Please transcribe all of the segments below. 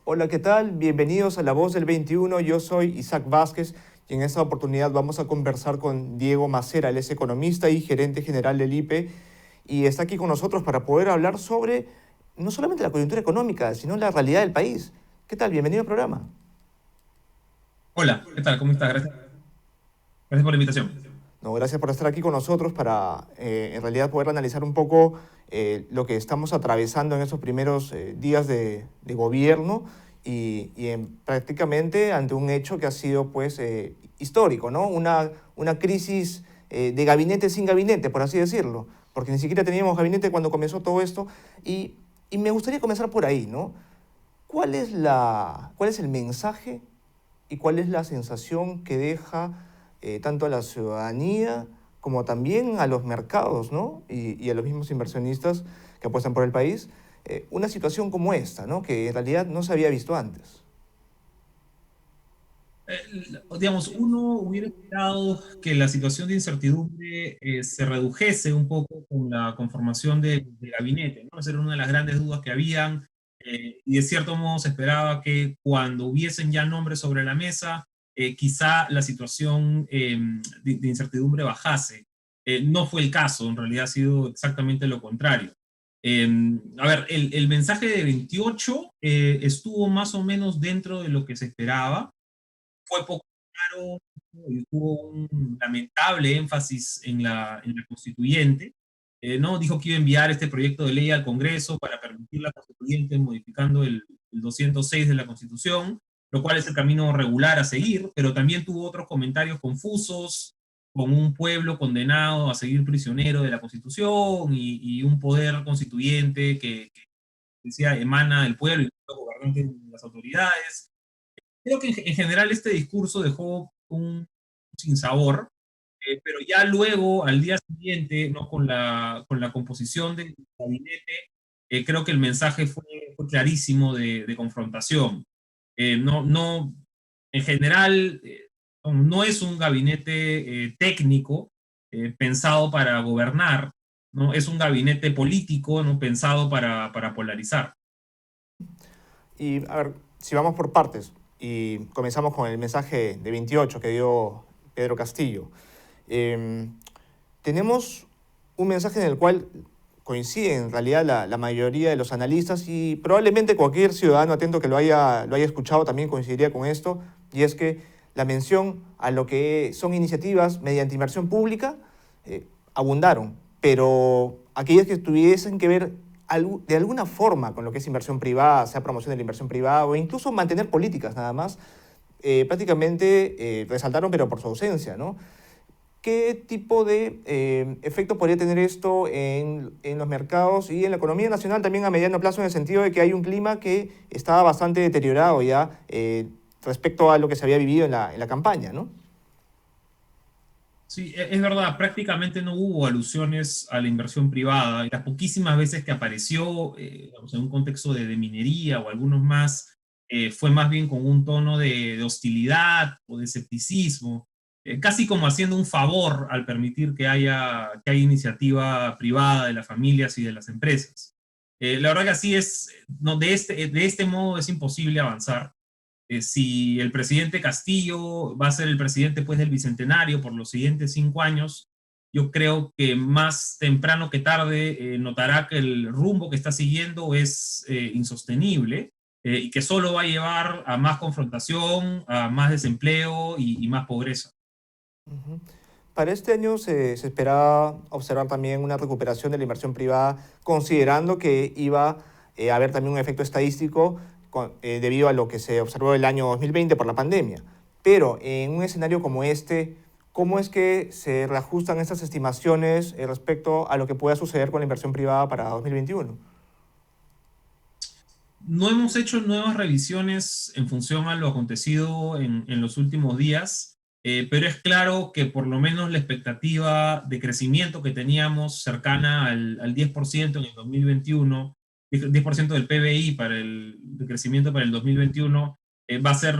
Hola, ¿qué tal? Bienvenidos a La Voz del 21. Yo soy Isaac Vázquez y en esta oportunidad vamos a conversar con Diego Macera. Él es economista y gerente general del IPE y está aquí con nosotros para poder hablar sobre no solamente la coyuntura económica, sino la realidad del país. ¿Qué tal? Bienvenido al programa. Hola, ¿qué tal? ¿Cómo estás? Gracias por la invitación. No, gracias por estar aquí con nosotros para en realidad poder analizar un poco lo que estamos atravesando en estos primeros días de gobierno prácticamente ante un hecho que ha sido pues histórico, ¿no? Una crisis de gabinete sin gabinete, por así decirlo, porque ni siquiera teníamos gabinete cuando comenzó todo esto y, y me gustaría comenzar por ahí, ¿no? ¿Cuál es el mensaje y cuál es la sensación que deja tanto a la ciudadanía como también a los mercados, ¿no? Y a los mismos inversionistas que apuestan por el país, una situación como esta, ¿no? Que en realidad no se había visto antes. Digamos, uno hubiera esperado que la situación de incertidumbre se redujese un poco con la conformación de gabinete, ¿no? Esa era una de las grandes dudas que habían, y de cierto modo se esperaba que cuando hubiesen ya nombres sobre la mesa, quizá la situación de incertidumbre bajase. No fue el caso, en realidad ha sido exactamente lo contrario. Eh, a ver, el mensaje de 28 estuvo más o menos dentro de lo que se esperaba. Fue poco claro y tuvo un lamentable énfasis en la constituyente. ¿No? Dijo que iba a enviar este proyecto de ley al Congreso para permitir la constituyente modificando el 206 de la Constitución, lo cual es el camino regular a seguir, pero también tuvo otros comentarios confusos, con un pueblo condenado a seguir prisionero de la Constitución y un poder constituyente que decía emana del pueblo y los gobernantes de las autoridades. Creo que en general este discurso dejó un sinsabor, pero ya luego, al día siguiente, ¿no? Con la composición del gabinete, creo que el mensaje fue clarísimo de confrontación. No, en general, no es un gabinete técnico pensado para gobernar, ¿no? Es un gabinete político, ¿no? Pensado para polarizar. Y a ver, si vamos por partes y comenzamos con el mensaje de 28 que dio Pedro Castillo. Eh, Tenemos un mensaje en el cual coinciden en realidad la mayoría de los analistas y probablemente cualquier ciudadano atento que lo haya escuchado también coincidiría con esto, y es que la mención a lo que son iniciativas mediante inversión pública abundaron, pero aquellas que tuviesen que ver de alguna forma con lo que es inversión privada, sea promoción de la inversión privada o incluso mantener políticas nada más, prácticamente resaltaron pero por su ausencia, ¿no? ¿Qué tipo de efecto podría tener esto en los mercados y en la economía nacional también a mediano plazo, en el sentido de que hay un clima que está bastante deteriorado ya respecto a lo que se había vivido en la campaña, ¿no? Sí, es verdad, prácticamente no hubo alusiones a la inversión privada y las poquísimas veces que apareció, digamos, en un contexto de minería o algunos más, fue más bien con un tono de hostilidad o de escepticismo, casi como haciendo un favor al permitir que haya iniciativa privada de las familias y de las empresas. La verdad que así es, no, de este modo es imposible avanzar. Si el presidente Castillo va a ser el presidente pues, del Bicentenario por los siguientes 5 años, yo creo que más temprano que tarde notará que el rumbo que está siguiendo es insostenible, y que solo va a llevar a más confrontación, a más desempleo y más pobreza. Ujú. Para este año se esperaba observar también una recuperación de la inversión privada, considerando que iba a haber también un efecto estadístico debido a lo que se observó el año 2020 por la pandemia. Pero en un escenario como este, ¿cómo es que se reajustan estas estimaciones respecto a lo que pueda suceder con la inversión privada para 2021? No hemos hecho nuevas revisiones en función a lo acontecido en los últimos días, pero es claro que por lo menos la expectativa de crecimiento que teníamos cercana al 10% en el 2021, 10% del PBI para de crecimiento para el 2021, va a ser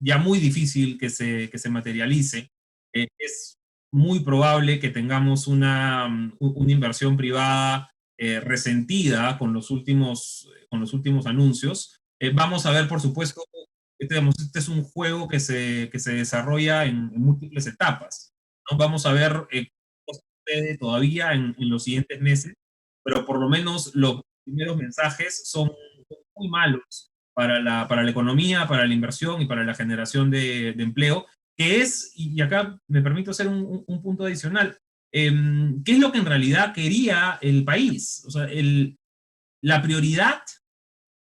ya muy difícil que se materialice. Es muy probable que tengamos una inversión privada resentida con los últimos anuncios, Vamos a ver, por supuesto, este es un juego que se desarrolla en múltiples etapas, ¿no? Vamos a ver qué sucede todavía en los siguientes meses, pero por lo menos los primeros mensajes son muy malos para la economía, para la inversión y para la generación de empleo, que es, y acá me permito hacer un punto adicional, ¿qué es lo que en realidad quería el país? O sea, la prioridad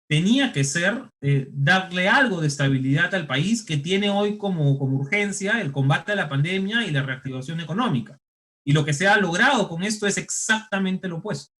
tenía que ser darle algo de estabilidad al país que tiene hoy como urgencia el combate a la pandemia y la reactivación económica. Y lo que se ha logrado con esto es exactamente lo opuesto.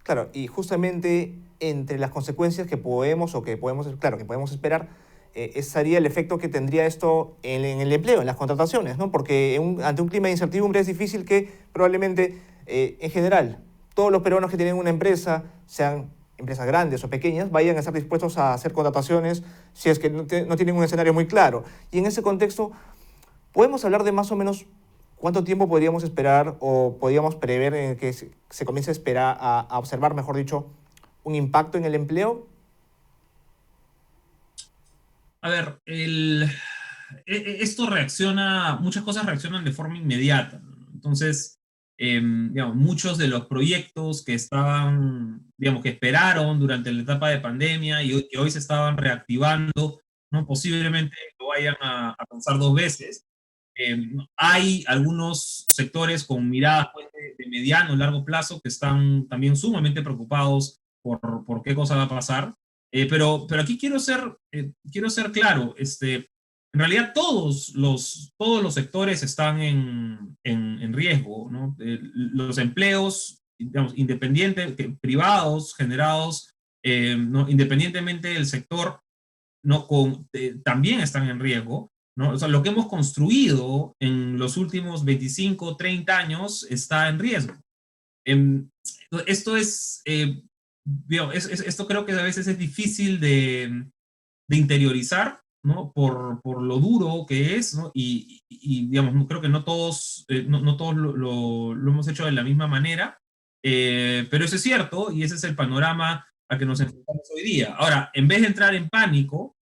Claro, y justamente entre las consecuencias que podemos o que podemos, claro, que podemos esperar, estaría el efecto que tendría esto en el empleo, en las contrataciones, ¿no? Porque ante un clima de incertidumbre es difícil que probablemente, en general, todos los peruanos que tienen una empresa, sean empresas grandes o pequeñas, vayan a estar dispuestos a hacer contrataciones si es que no tienen un escenario muy claro. Y en ese contexto, ¿podemos hablar de más o menos cuánto tiempo podríamos esperar o podríamos prever en el que se comience a esperar, a observar, mejor dicho, un impacto en el empleo? A ver, esto reacciona, muchas cosas reaccionan de forma inmediata, ¿no? Entonces, digamos, muchos de los proyectos que estaban, digamos, que esperaron durante la etapa de pandemia y que hoy se estaban reactivando, ¿no? Posiblemente lo vayan a pensar dos veces. Hay algunos sectores con miradas pues, de mediano o largo plazo que están también sumamente preocupados por qué cosa va a pasar. Pero aquí quiero ser claro, en realidad todos los sectores están en riesgo, ¿no? Los empleos, digamos, independientes, privados, generados, ¿no? Independientemente del sector, ¿no? También están en riesgo, ¿no? O sea, lo que hemos construido en los últimos 25, 30 años está en riesgo. Em, esto esto creo que a veces es difícil de interiorizar, ¿no? Por lo duro que es, ¿no? Digamos, creo que no todos, no todos lo hemos hecho de la misma manera, pero eso es cierto y ese es el panorama al que nos enfrentamos hoy día. Ahora, en vez de entrar en pánico,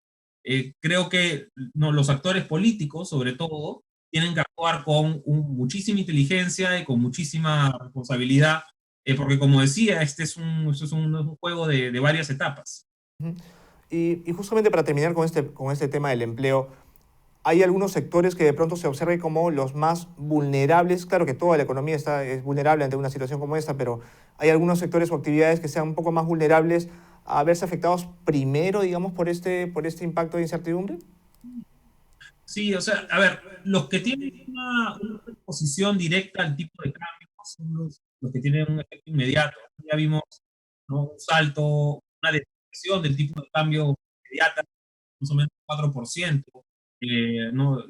creo que no, los actores políticos, sobre todo, tienen que actuar con muchísima inteligencia y con muchísima responsabilidad, porque como decía, esto es un juego de varias etapas. Ujú. Y justamente para terminar con este tema del empleo, hay algunos sectores que de pronto se observen como los más vulnerables. Claro que toda la economía es vulnerable ante una situación como esta, pero hay algunos sectores o actividades que sean un poco más vulnerables a verse afectados primero, digamos, por este impacto de incertidumbre. Sí, o sea, a ver, los que tienen una exposición directa al tipo de cambio son los que tienen un efecto inmediato. Ya vimos, ¿no? Un salto, una depreciación del tipo de cambio inmediata, más o menos 4%, ¿no?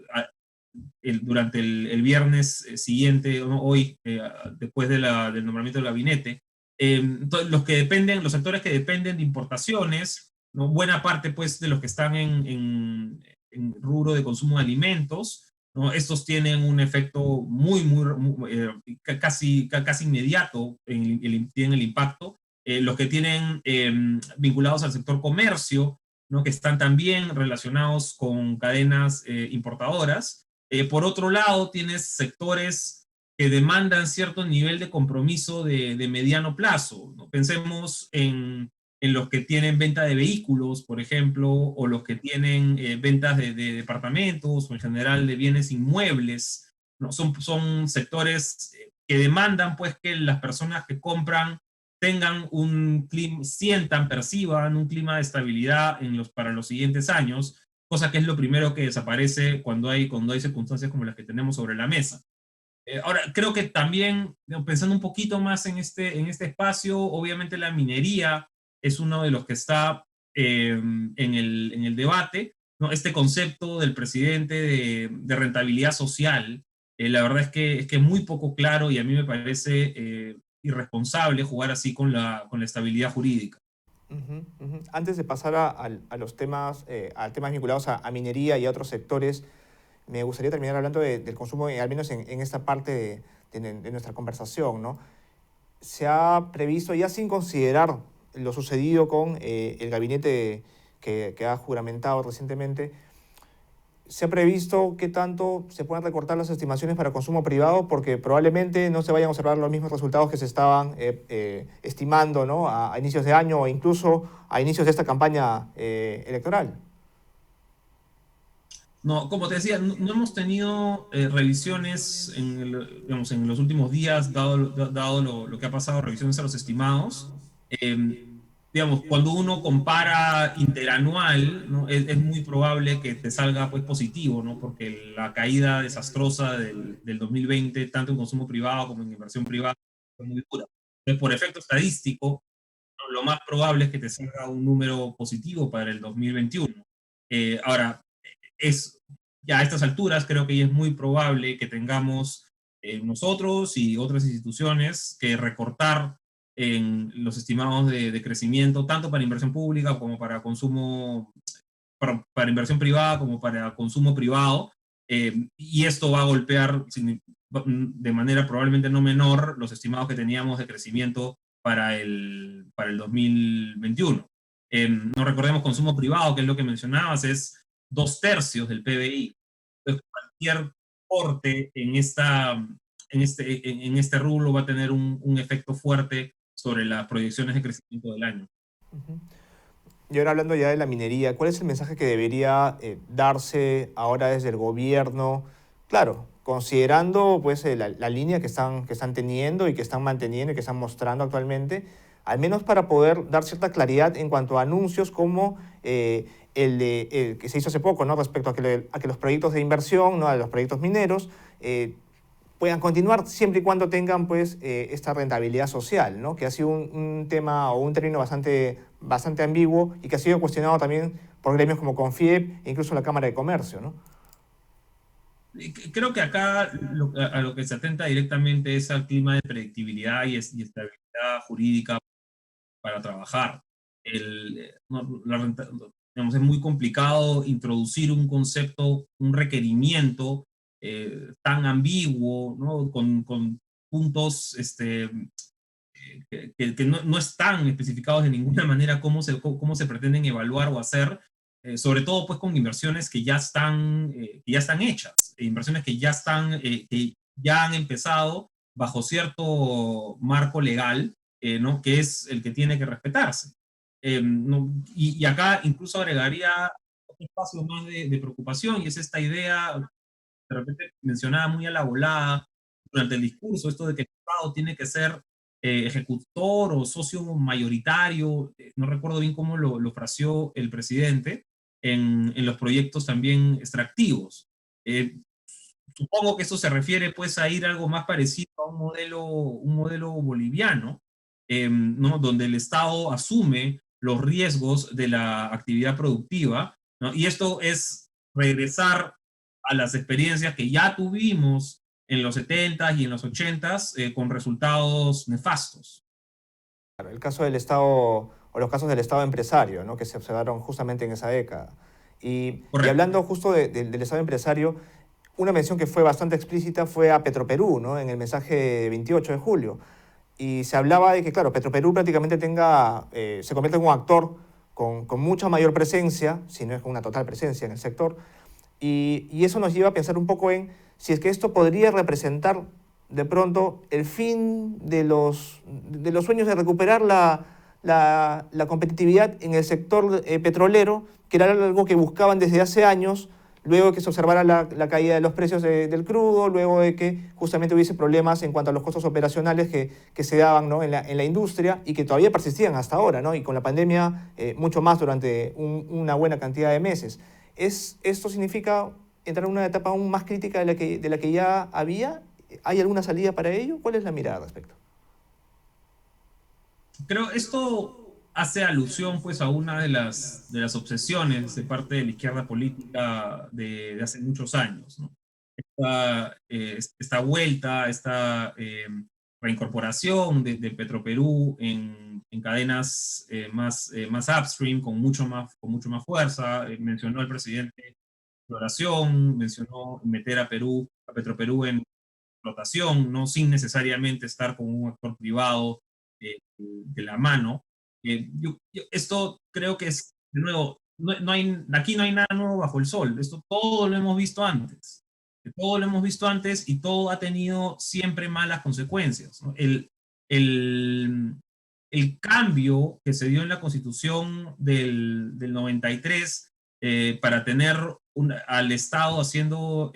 Durante el viernes siguiente, ¿no? Hoy, después del nombramiento del gabinete. Entonces, los sectores que dependen de importaciones, ¿no? Buena parte pues, de los que están en rubro de consumo de alimentos, ¿no? Estos tienen un efecto casi inmediato, tienen el impacto. Los que tienen vinculados al sector comercio, ¿no? Que están también relacionados con cadenas importadoras. Por otro lado, tienes sectores que demandan cierto nivel de compromiso de mediano plazo, ¿no? Pensemos en los que tienen venta de vehículos, por ejemplo, o los que tienen ventas de departamentos o en general de bienes inmuebles, ¿no? Son sectores que demandan pues que las personas que compran tengan un clima, sientan, perciban un clima de estabilidad para los siguientes años, cosa que es lo primero que desaparece cuando hay circunstancias como las que tenemos sobre la mesa. Ahora, creo que también, pensando un poquito más en este espacio, obviamente la minería es uno de los que está en el debate, ¿no? Este concepto del presidente de rentabilidad social, la verdad es que es muy poco claro y a mí me parece irresponsable jugar así con la estabilidad jurídica. Ujú, ujú. Antes de pasar a los temas, a temas vinculados a minería y a otros sectores, me gustaría terminar hablando del consumo, al menos en esta parte de nuestra conversación, ¿no? Se ha previsto, ya sin considerar lo sucedido con el gabinete que ha juramentado recientemente, ¿se ha previsto qué tanto se pueden recortar las estimaciones para consumo privado? Porque probablemente no se vayan a observar los mismos resultados que se estaban estimando, ¿no?, a inicios de año o incluso a inicios de esta campaña electoral. No, como te decía, no hemos tenido revisiones digamos, en los últimos días, dado lo que ha pasado, revisiones a los estimados. Digamos, cuando uno compara interanual, ¿no? Es muy probable que te salga pues, positivo, ¿no? Porque la caída desastrosa del 2020, tanto en consumo privado como en inversión privada, fue muy dura. Entonces, por efecto estadístico, ¿no? Lo más probable es que te salga un número positivo para el 2021. Ahora, es ya a estas alturas creo que ya es muy probable que tengamos nosotros y otras instituciones que recortar en los estimados de crecimiento, tanto para inversión pública como para consumo, para inversión privada como para consumo privado, y esto va a golpear de manera probablemente no menor los estimados que teníamos de crecimiento para el 2021. No recordemos consumo privado, que es lo que mencionabas, es 2/3 del PBI. Entonces, cualquier corte en este rubro va a tener un efecto fuerte sobre las proyecciones de crecimiento del año. Ujú. Y ahora hablando ya de la minería, ¿cuál es el mensaje que debería darse ahora desde el gobierno? Claro, considerando pues la línea que están teniendo y que están manteniendo y que están mostrando actualmente, al menos para poder dar cierta claridad en cuanto a anuncios como el que se hizo hace poco, ¿no?, respecto a que los proyectos de inversión, ¿no?, a los proyectos mineros, eh, puedan continuar siempre y cuando tengan pues esta rentabilidad social, ¿no?, que ha sido un tema o un término bastante ambiguo y que ha sido cuestionado también por gremios como Confiep e incluso la Cámara de Comercio, ¿no? Creo que acá a lo que se atenta directamente es al clima de predictibilidad y estabilidad jurídica para trabajar. No, digamos, es muy complicado introducir un concepto, un requerimiento tan ambiguo, ¿no? Con puntos que no están especificados de ninguna manera cómo se pretenden evaluar o hacer, sobre todo pues con inversiones que ya están hechas, inversiones que ya han empezado bajo cierto marco legal, ¿no? Que es el que tiene que respetarse. No, y acá incluso agregaría un espacio más de preocupación, y es esta idea, de repente mencionada muy a la volada durante el discurso, esto de que el Estado tiene que ser ejecutor o socio mayoritario, no recuerdo bien cómo lo fraseó el presidente, en los proyectos también extractivos. Eh, Supongo que esto se refiere pues a ir algo más parecido a un modelo boliviano, ¿no? Donde el Estado asume los riesgos de la actividad productiva, ¿no? Y esto es regresar a las experiencias que ya tuvimos en los 70 y en los 80 con resultados nefastos. Claro, el caso del Estado o los casos del Estado empresario, ¿no?, que se observaron justamente en esa década. Y Correcto. hablando justo del Estado empresario, una mención que fue bastante explícita fue a Petroperú, ¿no?, en el mensaje 28 de julio. Y se hablaba de que, claro, Petroperú prácticamente se convierte en un actor con mucha mayor presencia, si no es una total presencia en el sector, y eso nos lleva a pensar un poco en si es que esto podría representar de pronto el fin de los sueños de recuperar la competitividad en el sector petrolero, que era algo que buscaban desde hace años, luego de que se observara la caída de los precios del crudo, luego de que justamente hubiese problemas en cuanto a los costos operacionales que se daban, ¿no?, en la industria y que todavía persistían hasta ahora, ¿no?, y con la pandemia mucho más durante una buena cantidad de meses. ¿Esto significa entrar en una etapa aún más crítica de la que ya había? ¿Hay alguna salida para ello? ¿Cuál es la mirada al respecto? Creo esto hace alusión pues a una de las obsesiones de parte de la izquierda política de hace muchos años, ¿no? Esta vuelta, esta reincorporación de Petroperú en cadenas más upstream, con mucho más fuerza. Mencionó el presidente exploración, mencionó meter a Petroperú en explotación, ¿no? Sin necesariamente estar con un actor privado de la mano. Esto creo que es, de nuevo, aquí no hay nada nuevo bajo el sol. Esto todo lo hemos visto antes. Todo lo hemos visto antes y todo ha tenido siempre malas consecuencias, ¿no? El, el cambio que se dio en la Constitución del 93 para tener al Estado haciendo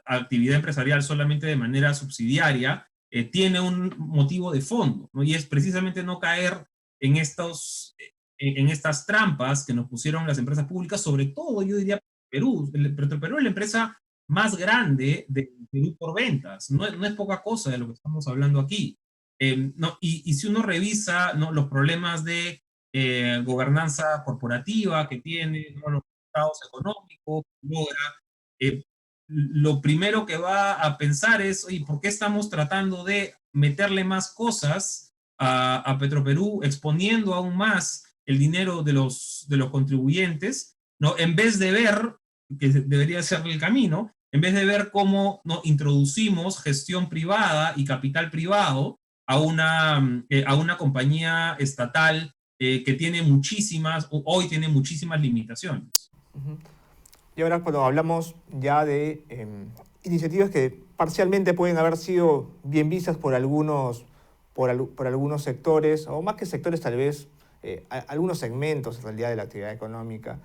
actividad empresarial solamente de manera subsidiaria, tiene un motivo de fondo, ¿no? Y es precisamente no caer en estas trampas que nos pusieron las empresas públicas, sobre todo yo diría Perú. Petroperú es la empresa más grande de Perú por ventas, no es poca cosa de lo que estamos hablando aquí. No, y si uno revisa, ¿no?, los problemas de gobernanza corporativa que tiene, ¿no?, los resultados económicos que logra, eh, lo primero que va a pensar es, oye, ¿por qué estamos tratando de meterle más cosas a Petroperú, exponiendo aún más el dinero de los contribuyentes, ¿no? En vez de ver, que debería ser el camino, en vez de ver cómo, ¿no?, introducimos gestión privada y capital privado a una compañía estatal que tiene hoy tiene muchísimas limitaciones. Ujú. Y ahora cuando hablamos ya de iniciativas que parcialmente pueden haber sido bien vistas por por algunos sectores, o más que sectores tal vez, algunos segmentos en realidad de la actividad económica,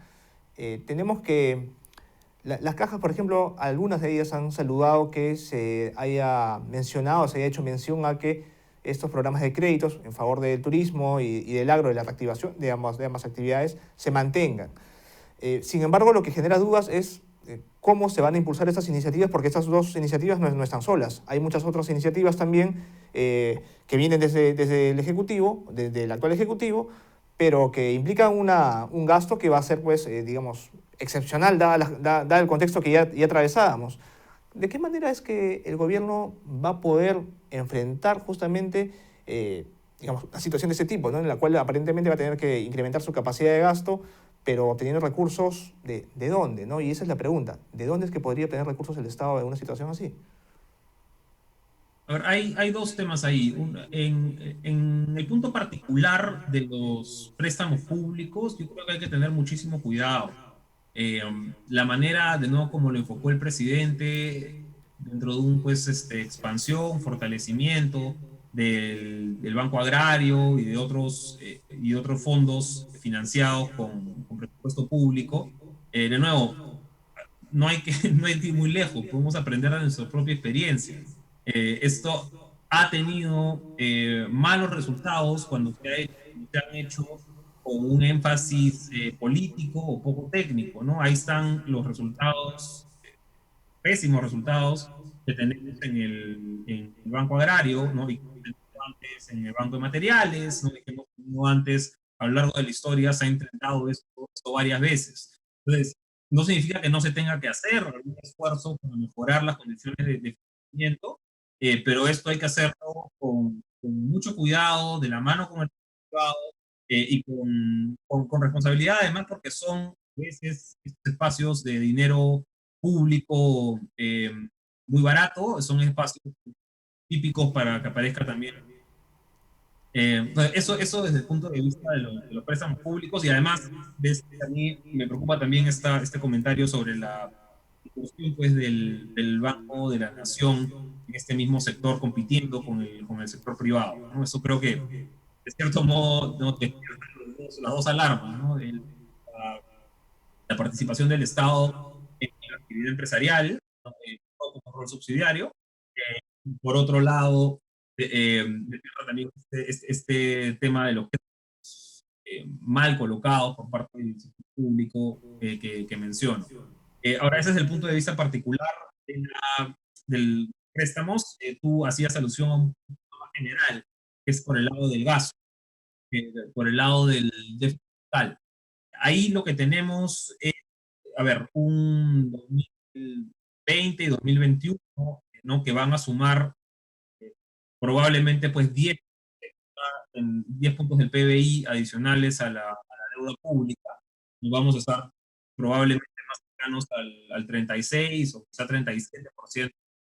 tenemos que las cajas, por ejemplo, algunas de ellas han saludado que se haya mencionado, se haya hecho mención a que estos programas de créditos en favor del turismo y del agro, de la reactivación de ambas actividades, se mantengan. Sin embargo, lo que genera dudas es cómo se van a impulsar estas iniciativas, porque estas dos iniciativas no están solas. Hay muchas otras iniciativas también que vienen desde el Ejecutivo, desde el actual Ejecutivo, pero que implican un gasto que va a ser, pues, digamos, excepcional, dada el contexto que ya atravesábamos. ¿De qué manera es que el gobierno va a poder enfrentar justamente, digamos, una situación de ese tipo, ¿no?, en la cual aparentemente va a tener que incrementar su capacidad de gasto, pero obteniendo recursos de dónde, ¿no? Y esa es la pregunta. ¿De dónde es que podría obtener recursos el Estado en una situación así? A ver, hay dos temas ahí. En el punto particular de los préstamos públicos, yo creo que hay que tener muchísimo cuidado. La manera, de nuevo, como lo enfocó el presidente, dentro de pues, expansión, fortalecimiento del Banco Agrario y de otros fondos financiados con presupuesto público, de nuevo, no hay que ir muy lejos, podemos aprender de nuestra propia experiencia. Esto ha tenido malos resultados cuando se han hecho con un énfasis político o poco técnico, ¿no? Ahí están los resultados, pésimos resultados que tenemos en el Banco Agrario, ¿no? Y que hemos tenido antes en el Banco de Materiales, ¿no? Y que hemos tenido antes a lo largo de la historia, se ha intentado esto varias veces. Entonces, no significa que no se tenga que hacer algún esfuerzo para mejorar las condiciones de financiamiento, pero esto hay que hacerlo con mucho cuidado, de la mano con el privado, y con responsabilidad, además, porque son a veces estos espacios de dinero público muy barato, son espacios típicos para que aparezca también. Eso desde el punto de vista de los préstamos públicos, y además a mí me preocupa también este comentario sobre la incursión, pues, del Banco de la Nación en este mismo sector, compitiendo con el sector privado, ¿no? Eso creo que, de cierto modo, ¿no?, despierta las dos alarmas, ¿no? La participación del Estado en la actividad empresarial, ¿no?, como rol subsidiario. Por otro lado, despierta también este tema de los mal colocados por parte del sector público que menciono. Ahora, ese es el punto de vista particular del préstamos. Tú hacías alusión a un punto más general, que es por el lado del gasto, por el lado del déficit fiscal. Ahí lo que tenemos es, a ver, un 2020 y 2021, ¿no?, que van a sumar probablemente, pues, 10 puntos del PBI adicionales a la deuda pública, y vamos a estar probablemente más cercanos al 36 o quizá 37% de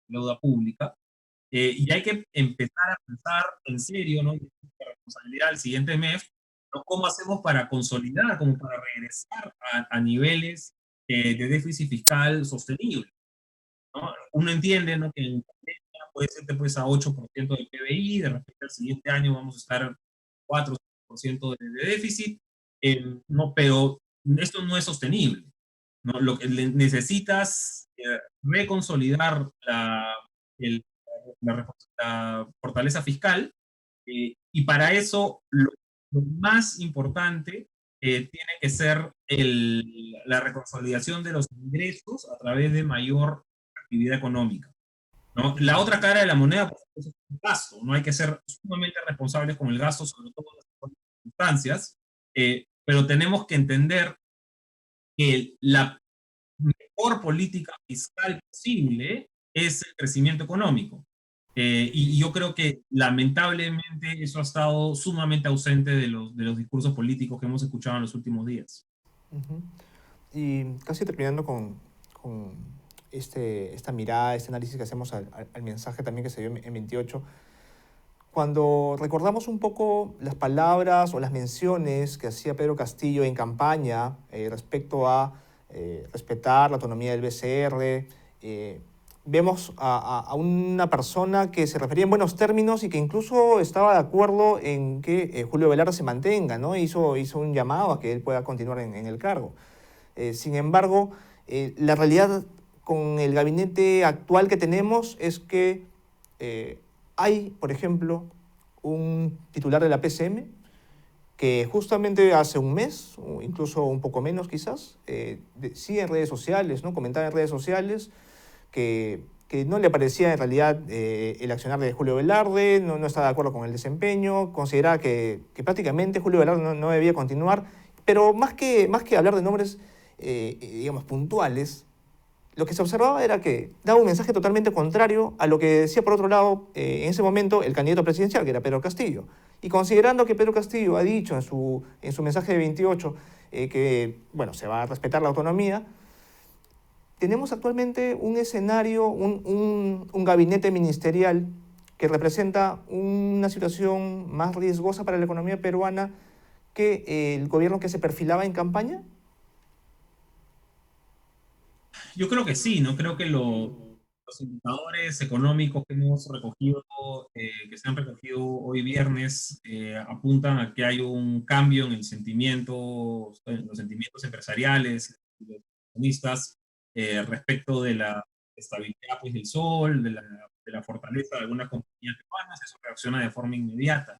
deuda pública. Y hay que empezar a pensar en serio, ¿no?, y la responsabilidad del siguiente MEF, ¿no? ¿Cómo hacemos para consolidar, como para regresar a niveles de déficit fiscal sostenible? ¿No? Uno entiende, ¿no?, que en pandemia puede ser pues, a 8% del PBI, de repente al siguiente año vamos a estar 4% de déficit, no, pero esto no es sostenible, ¿no? Lo que necesitas reconsolidar el, la fortaleza fiscal, y para eso lo más importante tiene que ser la reconsolidación de los ingresos a través de mayor actividad económica, ¿no? La otra cara de la moneda, por supuesto, es el gasto. No hay que ser sumamente responsables con el gasto, sobre todo en las circunstancias, pero tenemos que entender que la mejor política fiscal posible es el crecimiento económico. Y yo creo que lamentablemente eso ha estado sumamente ausente de los discursos políticos que hemos escuchado en los últimos días. Ujú. Y casi terminando con esta mirada, este análisis que hacemos al mensaje también que se dio en 28, cuando recordamos un poco las palabras o las menciones que hacía Pedro Castillo en campaña respecto a respetar la autonomía del BCR, vemos a una persona que se refería en buenos términos y que incluso estaba de acuerdo en que Julio Velarde se mantenga, ¿no? Hizo un llamado a que él pueda continuar en el cargo. Sin embargo, la realidad con el gabinete actual que tenemos es que hay, por ejemplo, un titular de la PCM que justamente hace un mes, o incluso un poco menos quizás, sí en redes sociales, ¿no? Comentaba en redes sociales que no le parecía en realidad el accionar de Julio Velarde, no estaba de acuerdo con el desempeño, consideraba que prácticamente Julio Velarde no debía continuar, pero más que hablar de nombres, digamos, puntuales, lo que se observaba era que daba un mensaje totalmente contrario a lo que decía, por otro lado, en ese momento el candidato presidencial, que era Pedro Castillo. Y considerando que Pedro Castillo ha dicho en su mensaje de 28 que, bueno, se va a respetar la autonomía, tenemos actualmente un escenario, un gabinete ministerial que representa una situación más riesgosa para la economía peruana que el gobierno que se perfilaba en campaña. Yo creo que sí, ¿no? Creo que los indicadores económicos que hemos recogido, que se han recogido hoy viernes, apuntan a que hay un cambio en los sentimientos empresariales, de los economistas, respecto de la estabilidad pues, del sol, de la fortaleza de algunas compañías peruanas. Eso reacciona de forma inmediata.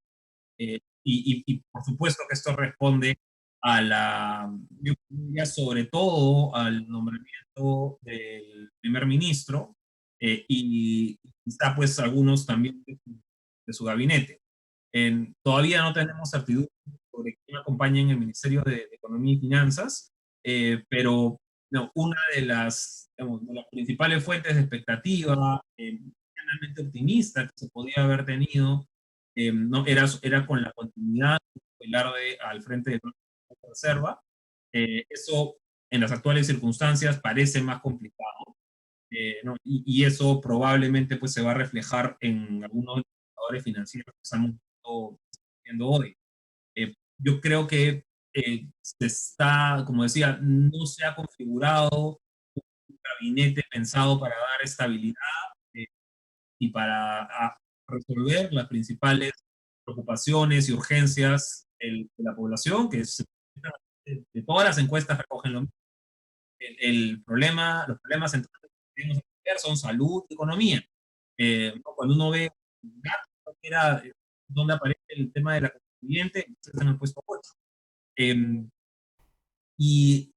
Y por supuesto que esto responde a yo diría sobre todo al nombramiento del primer ministro, y quizá pues algunos también de su gabinete. Todavía no tenemos certidumbre sobre quién acompaña en el Ministerio de Economía y Finanzas, pero no, una digamos, de las principales fuentes de expectativa, realmente optimista que se podía haber tenido, no, era con la continuidad de Velarde al frente de la Reserva. Eso en las actuales circunstancias parece más complicado, ¿no? Y eso probablemente pues, se va a reflejar en algunos indicadores financieros que estamos viendo hoy. Yo creo que se está, como decía, no se ha configurado un gabinete pensado para dar estabilidad eh, y para resolver las principales preocupaciones y urgencias de la población, que de todas las encuestas recogen lo mismo. Los problemas centrales que tenemos que ver son salud y economía. ¿No? Cuando uno ve era donde aparece el tema de la constituyente, está en el puesto 8. Y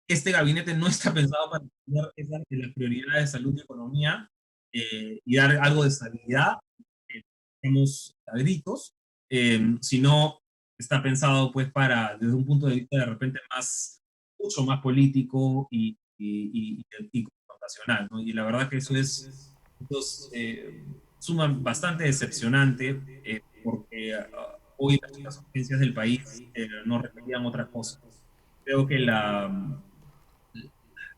este gabinete no está pensado para tener las prioridades de salud y economía, y dar algo de estabilidad, tenemos a gritos, sino está pensado pues para, desde un punto de vista de repente mucho más político y confrontacional, ¿no? Y la verdad que eso es bastante decepcionante, porque hoy las urgencias del país no requerían otra cosa. Creo que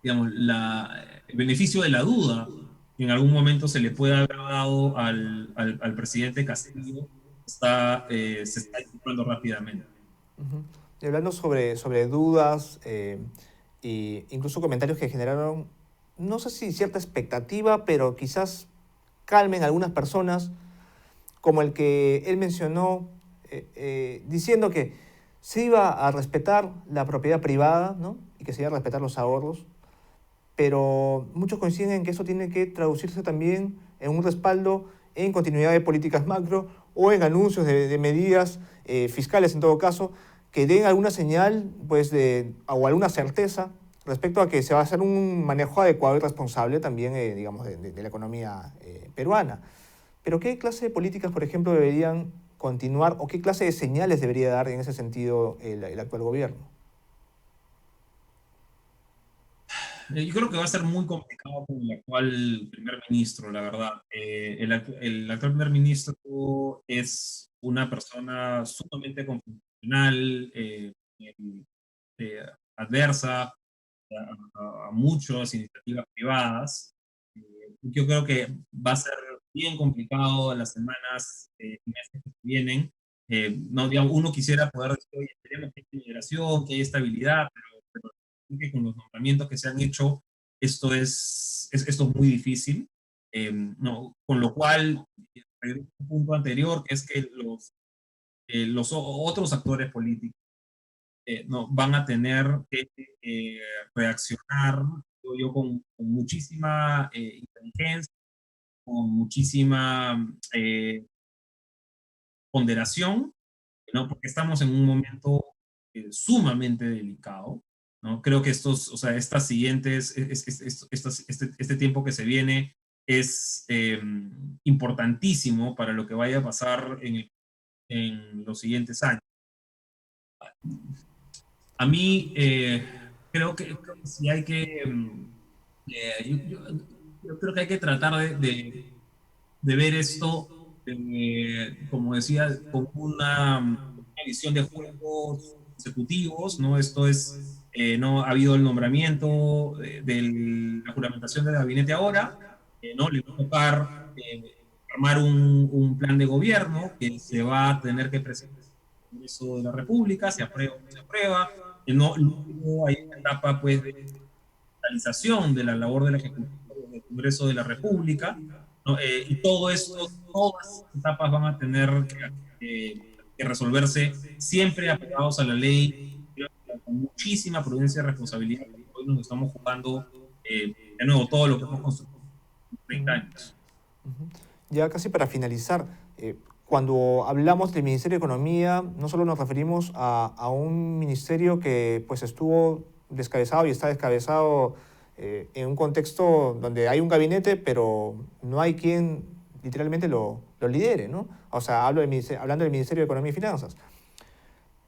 digamos, el beneficio de la duda que en algún momento se le puede haber dado al presidente Castillo se está disipando rápidamente. Ujú. Y hablando sobre dudas y incluso comentarios que generaron, no sé si cierta expectativa, pero quizás calmen a algunas personas, como el que él mencionó, diciendo que se iba a respetar la propiedad privada, ¿no? Y que se iba a respetar los ahorros, pero muchos coinciden en que eso tiene que traducirse también en un respaldo en continuidad de políticas macro o en anuncios de medidas fiscales en todo caso, que den alguna señal pues, o alguna certeza respecto a que se va a hacer un manejo adecuado y responsable también, digamos, de la economía peruana. Pero ¿qué clase de políticas, por ejemplo, deberían continuar o qué clase de señales debería dar en ese sentido el actual gobierno? Yo creo que va a ser muy complicado con el actual primer ministro, la verdad. El actual primer ministro es una persona sumamente confrontacional, eh, adversa a muchas iniciativas privadas. Yo creo que va a ser bien complicado las semanas y meses que vienen. No, digamos, uno quisiera poder decir, oye, queremos que haya migración, que haya estabilidad, pero creo que con los nombramientos que se han hecho, esto es muy difícil. No, con lo cual, regreso a un punto anterior, que es que los otros actores políticos no, van a tener que reaccionar digo yo, con muchísima inteligencia, con muchísima ponderación, ¿no? Porque estamos en un momento sumamente delicado, ¿no? Creo que o sea, estas siguientes, este tiempo que se viene es importantísimo para lo que vaya a pasar en los siguientes años. A mí creo que sí hay que, yo creo que hay que tratar de ver esto, como decía, con una visión de juegos consecutivos, ¿no? Esto es, no ha habido el nombramiento de la juramentación del gabinete ahora, ¿no? Le va a tocar armar un plan de gobierno que se va a tener que presentar al Congreso de la República, se aprueba o no se aprueba, no, luego hay una etapa pues de realización de la labor del Ejecutivo del Congreso de la República, ¿no? Y todo esto, todas las etapas van a tener que resolverse siempre apegados a la ley, con muchísima prudencia y responsabilidad, porque hoy nos estamos jugando de nuevo todo lo que hemos construido en 30 Ujú. años. Ujú. Ya casi para finalizar, cuando hablamos del Ministerio de Economía, no solo nos referimos a un ministerio que pues estuvo descabezado y está descabezado en un contexto donde hay un gabinete, pero no hay quien literalmente lo lidere, ¿no? O sea, hablando del Ministerio de Economía y Finanzas.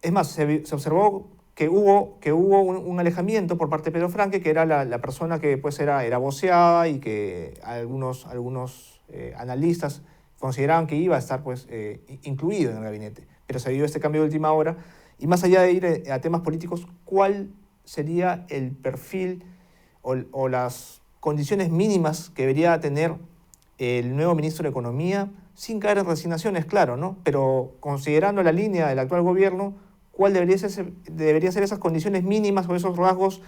Es más, se observó que hubo un alejamiento por parte de Pedro Franque, que era la persona que pues era voceada y que algunos analistas consideraban que iba a estar pues, incluido en el gabinete. Pero se dio este cambio de última hora. Y más allá de ir a temas políticos, ¿cuál sería el perfil o las condiciones mínimas que debería tener el nuevo ministro de Economía, sin caer en resignaciones, claro, ¿no? Pero considerando la línea del actual gobierno, ¿cuál debería ser esas condiciones mínimas o esos rasgos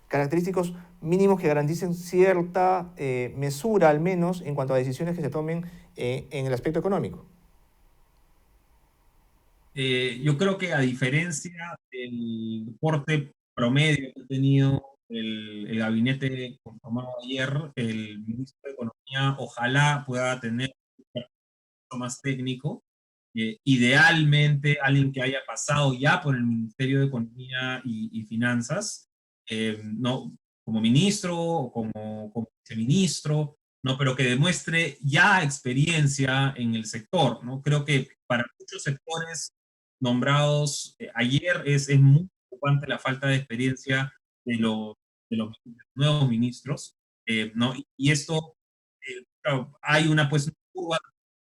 característicos mínimos que garanticen cierta mesura, al menos, en cuanto a decisiones que se tomen en el aspecto económico? Yo creo que a diferencia del porte promedio que ha tenido el gabinete conformado ayer, el ministro de Economía ojalá pueda tener un perfil más técnico. Idealmente, alguien que haya pasado ya por el Ministerio de Economía y Finanzas, no como ministro o como viceministro, ¿no? Pero que demuestre ya experiencia en el sector, ¿no? Creo que para muchos sectores nombrados ayer es muy preocupante la falta de experiencia de los nuevos ministros, ¿no? Y esto, claro, hay pues,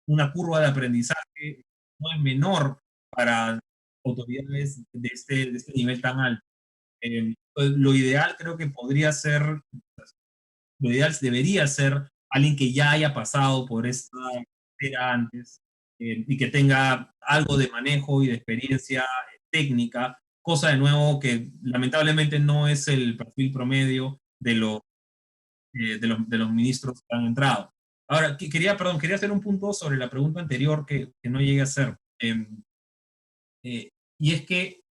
una curva de aprendizaje no es menor para autoridades de este nivel tan alto. Pues, lo ideal creo que podría ser, lo ideal debería ser alguien que ya haya pasado por esta era antes y que tenga algo de manejo y de experiencia técnica, cosa de nuevo que lamentablemente no es el perfil promedio de los ministros que han entrado. Ahora, quería hacer un punto sobre la pregunta anterior que no llegué a hacer. Y es que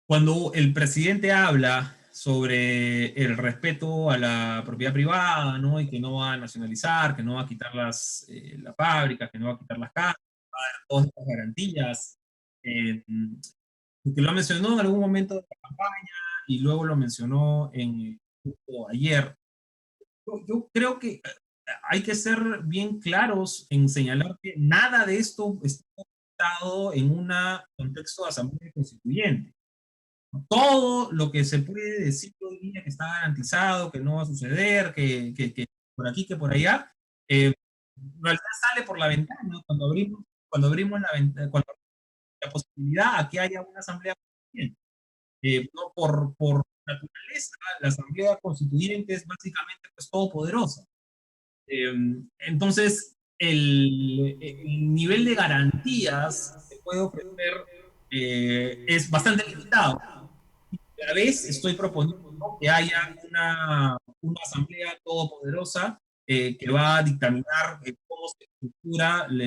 cuando el presidente habla sobre el respeto a la propiedad privada, ¿no? Y que no va a nacionalizar, que no va a quitar las fábricas, que no va a quitar las casas, va a dar todas estas garantías, eh, que lo mencionó en algún momento de la campaña y luego lo mencionó justo ayer. Yo creo que hay que ser bien claros en señalar que nada de esto está dado en un contexto de asamblea constituyente. Todo lo que se puede decir hoy día que está garantizado, que no va a suceder, que por aquí, que por allá, en realidad sale por la ventana, ¿no? Cuando abrimos cuando la posibilidad a que haya una asamblea constituyente. No, por naturaleza, la asamblea constituyente es básicamente pues todopoderosa. Entonces, el nivel de garantías que puede ofrecer es bastante limitado. A la vez estoy proponiendo, ¿no?, que haya una asamblea todopoderosa que va a dictaminar cómo se estructura la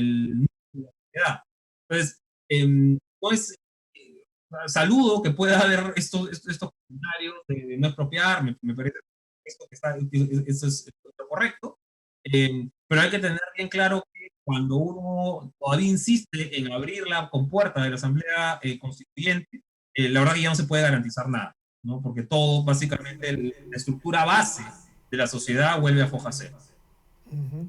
sociedad. Entonces, no es, saludo que pueda haber estos comentarios de no expropiar, me parece que eso es lo correcto, pero hay que tener bien claro que cuando uno todavía insiste en abrir la compuerta de la Asamblea Constituyente, la verdad que ya no se puede garantizar nada, ¿no? Porque todo, básicamente, la estructura base de la sociedad vuelve a foja cero. Ujú.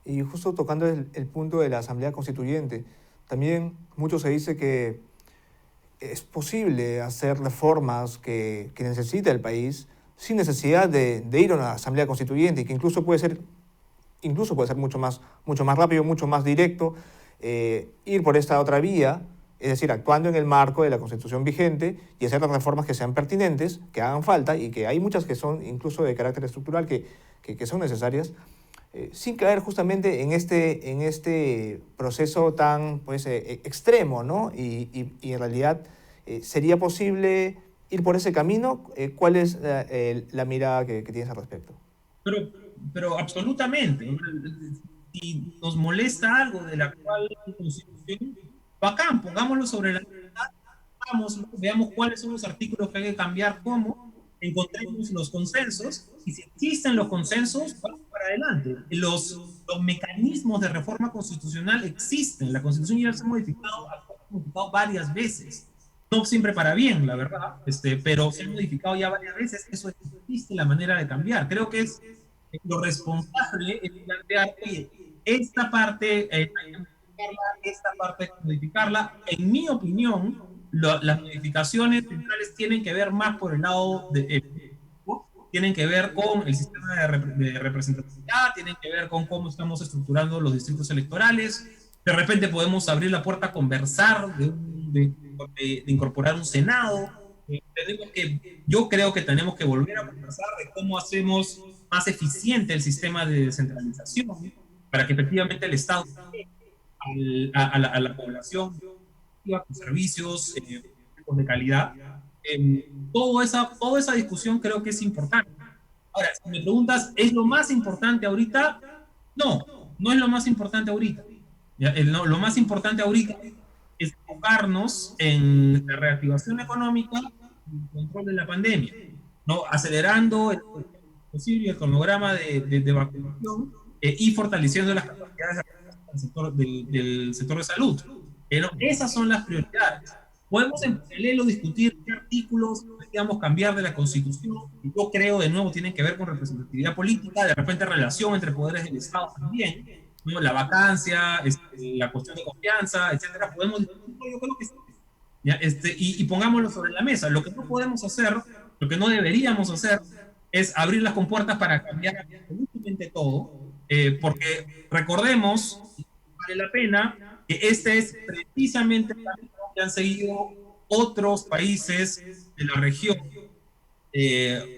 Y justo tocando el punto de la Asamblea Constituyente, también mucho se dice que es posible hacer reformas que necesita el país sin necesidad de ir a una Asamblea Constituyente y que incluso puede ser mucho más rápido, mucho más directo, ir por esta otra vía, es decir, actuando en el marco de la Constitución vigente y hacer las reformas que sean pertinentes, que hagan falta y que hay muchas que son incluso de carácter estructural que son necesarias, sin caer justamente en este proceso tan pues, extremo, ¿no? Y en realidad sería posible ir por ese camino. ¿Cuál es la mirada que tienes al respecto? Pero, pero absolutamente, ¿no? Si nos molesta algo de la actual Constitución, bacán, pongámoslo sobre la mesa, veamos cuáles son los artículos que hay que cambiar, cómo, encontremos los consensos, y si existen los consensos, vamos para adelante. Los mecanismos de reforma constitucional existen, la Constitución ya se ha modificado varias veces, no siempre para bien, la verdad, pero se ha modificado ya varias veces, eso existe la manera de cambiar. Creo que es lo responsable es plantear, oye, esta parte hay que modificarla, esta parte hay que modificarla. En mi opinión, las modificaciones centrales tienen que ver más por el lado tienen que ver con el sistema de representatividad, tienen que ver con cómo estamos estructurando los distritos electorales. De repente podemos abrir la puerta a conversar de incorporar un Senado. Yo creo que tenemos que volver a conversar de cómo hacemos más eficiente el sistema de descentralización para que efectivamente el Estado a la población con servicios de calidad. Toda esa discusión creo que es importante. Ahora, si me preguntas, ¿es lo más importante ahorita? No, no es lo más importante ahorita. ¿Ya? Lo más importante ahorita es enfocarnos en la reactivación económica y el control de la pandemia, ¿no? Acelerando posible el cronograma de vacunación y fortaleciendo las capacidades del sector de salud. Pero esas son las prioridades. Podemos en paralelo discutir qué artículos digamos cambiar de la Constitución, que yo creo de nuevo tienen que ver con representatividad política, de repente relación entre poderes del Estado también, ¿no? La vacancia, la cuestión de confianza, etcétera. Podemos discutirlo, yo creo que sí. ¿Ya? Y pongámoslo sobre la mesa. Lo que no podemos hacer, lo que no deberíamos hacer, es abrir las compuertas para cambiar absolutamente todo, porque recordemos, vale la pena, que este es precisamente el camino que han seguido otros países de la región,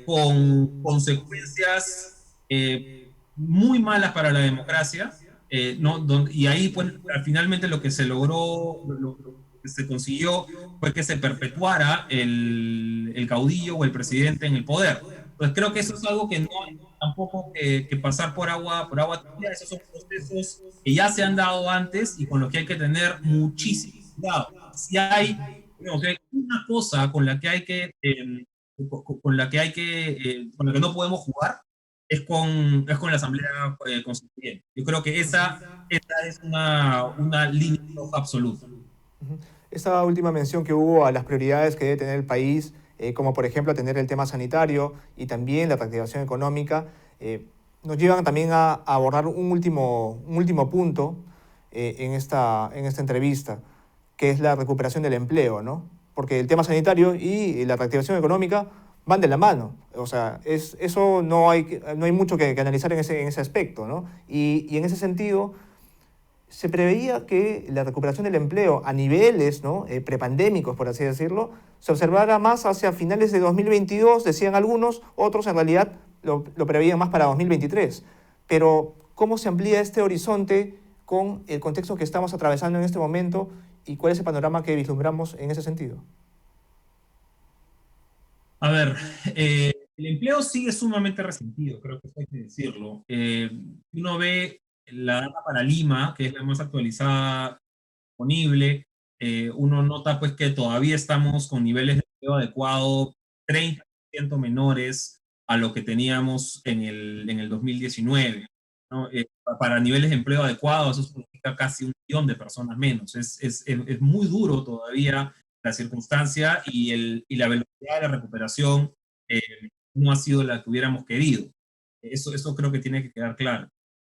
con consecuencias muy malas para la democracia, ¿no? Y ahí, pues, finalmente lo que se logró, que se consiguió fue que se perpetuara el caudillo o el presidente en el poder. Entonces creo que eso es algo que no hay tampoco que pasar por agua tibia. Esos son procesos que ya se han dado antes y con los que hay que tener muchísimo cuidado. Si hay, digamos, si hay una cosa con la que hay que, con la que hay que, con la que no podemos jugar, es con la Asamblea Constituyente. Yo creo que esa es una línea roja absoluta. Ujú. Esta última mención que hubo a las prioridades que debe tener el país, como por ejemplo atender el tema sanitario y también la reactivación económica, nos llevan también a abordar un último punto en esta entrevista, que es la recuperación del empleo, ¿no? Porque el tema sanitario y la reactivación económica van de la mano. O sea, eso no hay mucho que analizar en ese aspecto, ¿no? Y en ese sentido se preveía que la recuperación del empleo a niveles, ¿no? Prepandémicos, por así decirlo, se observara más hacia finales de 2022, decían algunos, otros en realidad lo preveían más para 2023. Pero, ¿cómo se amplía este horizonte con el contexto que estamos atravesando en este momento y cuál es el panorama que vislumbramos en ese sentido? A ver, el empleo sigue sumamente resentido, creo que eso hay que decirlo. Uno ve la data para Lima, que es la más actualizada disponible, uno nota pues que todavía estamos con niveles de empleo adecuado 30% menores a lo que teníamos en el 2019, ¿no? Para niveles de empleo adecuado, eso significa casi 1 millón de personas menos. Es muy duro todavía la circunstancia y la velocidad de la recuperación eh, no ha sido la que hubiéramos querido. Eso creo que tiene que quedar claro.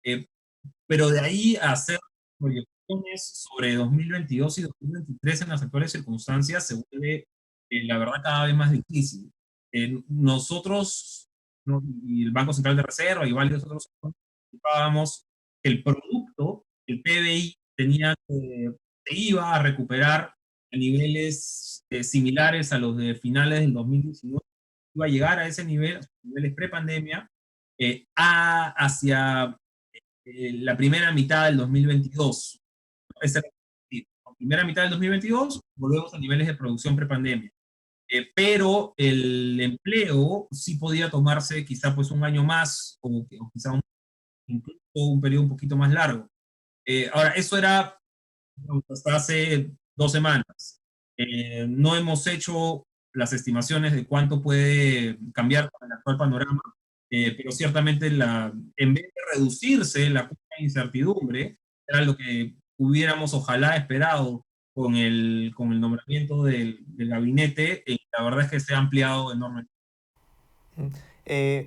Eh, pero de ahí a hacer proyecciones sobre 2022 y 2023 en las actuales circunstancias se vuelve, la verdad, cada vez más difícil. Nosotros, ¿no? Y el Banco Central de Reserva y varios otros anticipábamos que el producto, el PBI, se iba a recuperar a niveles similares a los de finales del 2019, iba a llegar a ese nivel, a niveles prepandemia, hacia la primera mitad del 2022. Esa es la primera mitad del 2022, volvemos a niveles de producción prepandemia. Pero el empleo sí podía tomarse quizá pues 1 año más o quizá incluso un periodo un poquito más largo. Ahora, eso era hasta hace 2 semanas. No hemos hecho las estimaciones de cuánto puede cambiar con el actual panorama, pero ciertamente en vez de reducirse la curva de incertidumbre, era lo que hubiéramos ojalá esperado con el nombramiento del gabinete, la verdad es que se ha ampliado enormemente.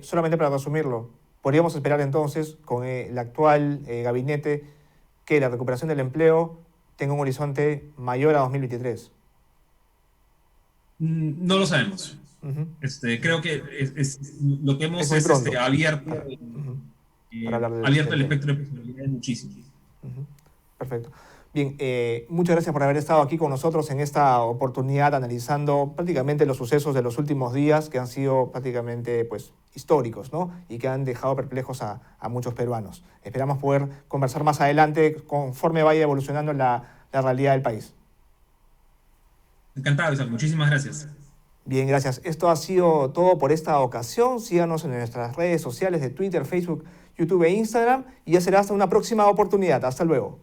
Solamente para resumirlo, podríamos esperar entonces con el actual gabinete que la recuperación del empleo tenga un horizonte mayor a 2023. No lo sabemos. Ujú. Creo que lo que Es hemos muy es pronto abierto, ujú, para hablar abierto del el tema. espectro de posibilidades muchísimo. Ujú. Perfecto. Bien, muchas gracias por haber estado aquí con nosotros en esta oportunidad analizando prácticamente los sucesos de los últimos días que han sido prácticamente pues, históricos, ¿no? Y que han dejado perplejos a muchos peruanos. Esperamos poder conversar más adelante conforme vaya evolucionando la realidad del país. Encantado, Isaac. Muchísimas gracias. Bien, gracias. Esto ha sido todo por esta ocasión. Síganos en nuestras redes sociales de Twitter, Facebook, YouTube e Instagram y ya será hasta una próxima oportunidad. Hasta luego.